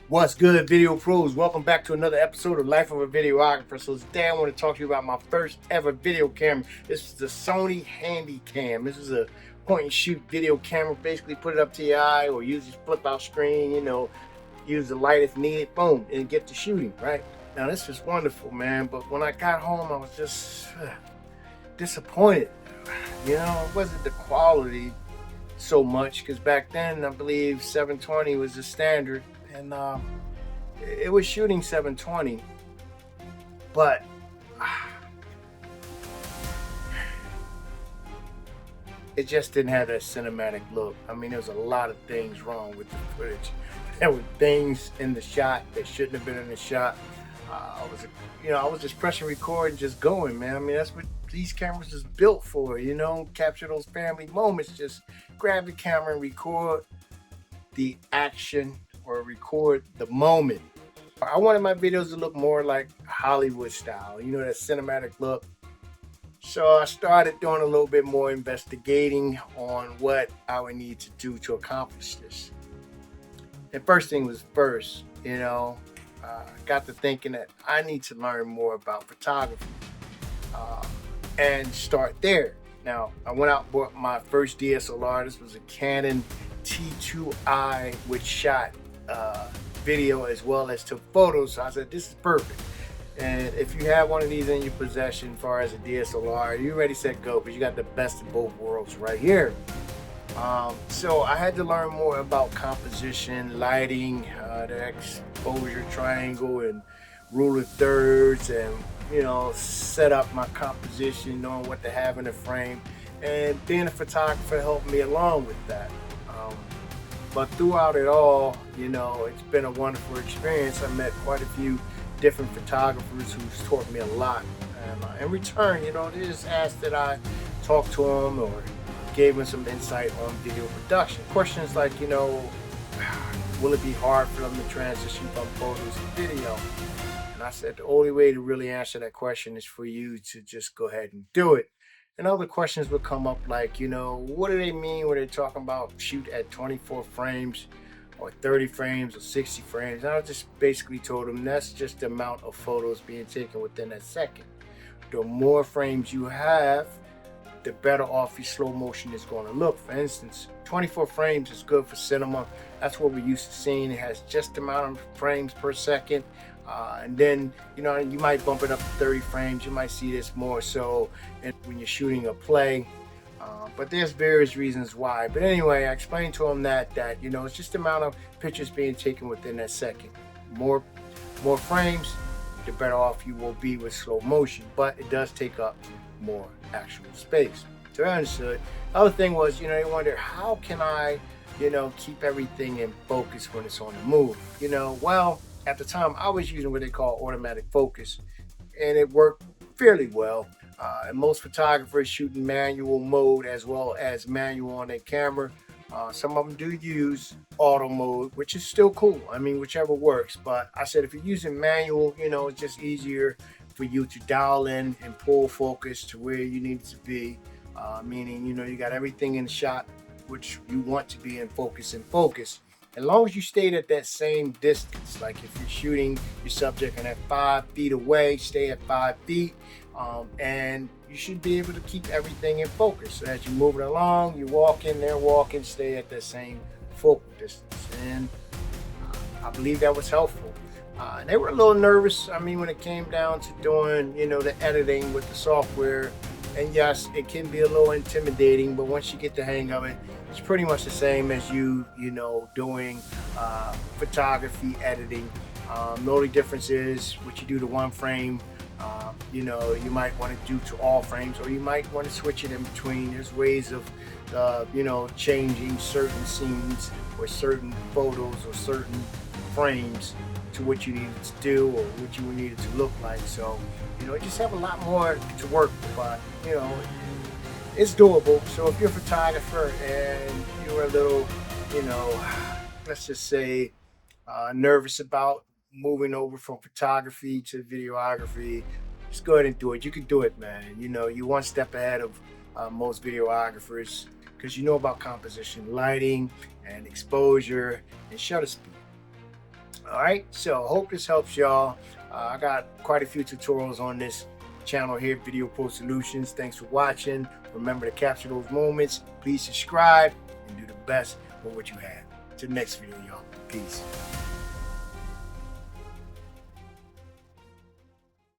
What's good, video pros? Welcome back to another episode of Life of a Videographer. So today I want to talk to you about my first ever video camera. This is the Sony Handycam. This is a point and shoot video camera. Basically put it up to your eye or use your flip out screen, use the light if needed, boom, and get to shooting, right? Now this is wonderful, man. But when I got home, I was just disappointed. It wasn't the quality so much because back then I believe 720 was the standard, and it was shooting 720, but it just didn't have that cinematic look. I mean, there was a lot of things wrong with the footage. There were things in the shot that shouldn't have been in the shot. I was just pressing record and just going, man. I mean, that's what these cameras is built for, capture those family moments. Just grab the camera and record the action or record the moment. I wanted my videos to look more like Hollywood style, that cinematic look. So I started doing a little bit more investigating on what I would need to do to accomplish this. And first thing was first, got to thinking that I need to learn more about photography and start there. Now, I went out and bought my first DSLR. This was a Canon T2i, which shot video as well as took photos. So I said, this is perfect. And if you have one of these in your possession, as far as a DSLR, you ready, set, go, because you got the best of both worlds right here. So I had to learn more about composition, lighting, the exposure triangle and rule of thirds, and set up my composition, knowing what to have in the frame, and being a photographer helped me along with that. But throughout it all, it's been a wonderful experience. I met quite a few different photographers who's taught me a lot, and in return, they just asked that I talk to them or gave them some insight on video production. Questions like, will it be hard for them to transition from photos to video? And I said the only way to really answer that question is for you to just go ahead and do it. And other questions would come up like, what do they mean when they're talking about shoot at 24 frames or 30 frames or 60 frames? And I just basically told them that's just the amount of photos being taken within that second. The more frames you have, the better off your slow motion is going to look. For instance, 24 frames is good for cinema. That's what we're used to seeing. It has just the amount of frames per second. And then, you might bump it up to 30 frames. You might see this more so when you're shooting a play. But there's various reasons why. But anyway, I explained to him that it's just the amount of pictures being taken within that second. More frames, the better off you will be with slow motion. But it does take up more actual space. So I understood. The other thing was, they wonder, how can I, keep everything in focus when it's on the move? Well, at the time I was using what they call automatic focus, and it worked fairly well. And most photographers shoot in manual mode as well as manual on their camera. Some of them do use auto mode, which is still cool. I mean, whichever works. But I said if you're using manual, it's just easier for you to dial in and pull focus to where you need it to be. Meaning, you got everything in the shot which you want to be in focus. As long as you stayed at that same distance, like if you're shooting your subject and at 5 feet away, stay at 5 feet, and you should be able to keep everything in focus. So as you're moving along, you're walking, they're walking, stay at the same focal distance. And I believe that was helpful. They were a little nervous, when it came down to doing, the editing with the software. And yes, it can be a little intimidating, but once you get the hang of it, it's pretty much the same as you doing photography editing. The only difference is what you do to one frame, you might want to do to all frames, or you might want to switch it in between. There's ways of, changing certain scenes or certain photos or certain frames to what you needed to do or what you needed to look like. So, just have a lot more to work with, but, it's doable. So if you're a photographer and you're a little, let's just say, nervous about moving over from photography to videography, just go ahead and do it. You can do it, man. You're one step ahead of most videographers because you know about composition, lighting, and exposure, and shutter speed. All right, so hope this helps y'all. I got quite a few tutorials on this channel here, Video Pro Solutions. Thanks for watching. Remember to capture those moments. Please subscribe and do the best with what you have. Till next video, y'all. Peace.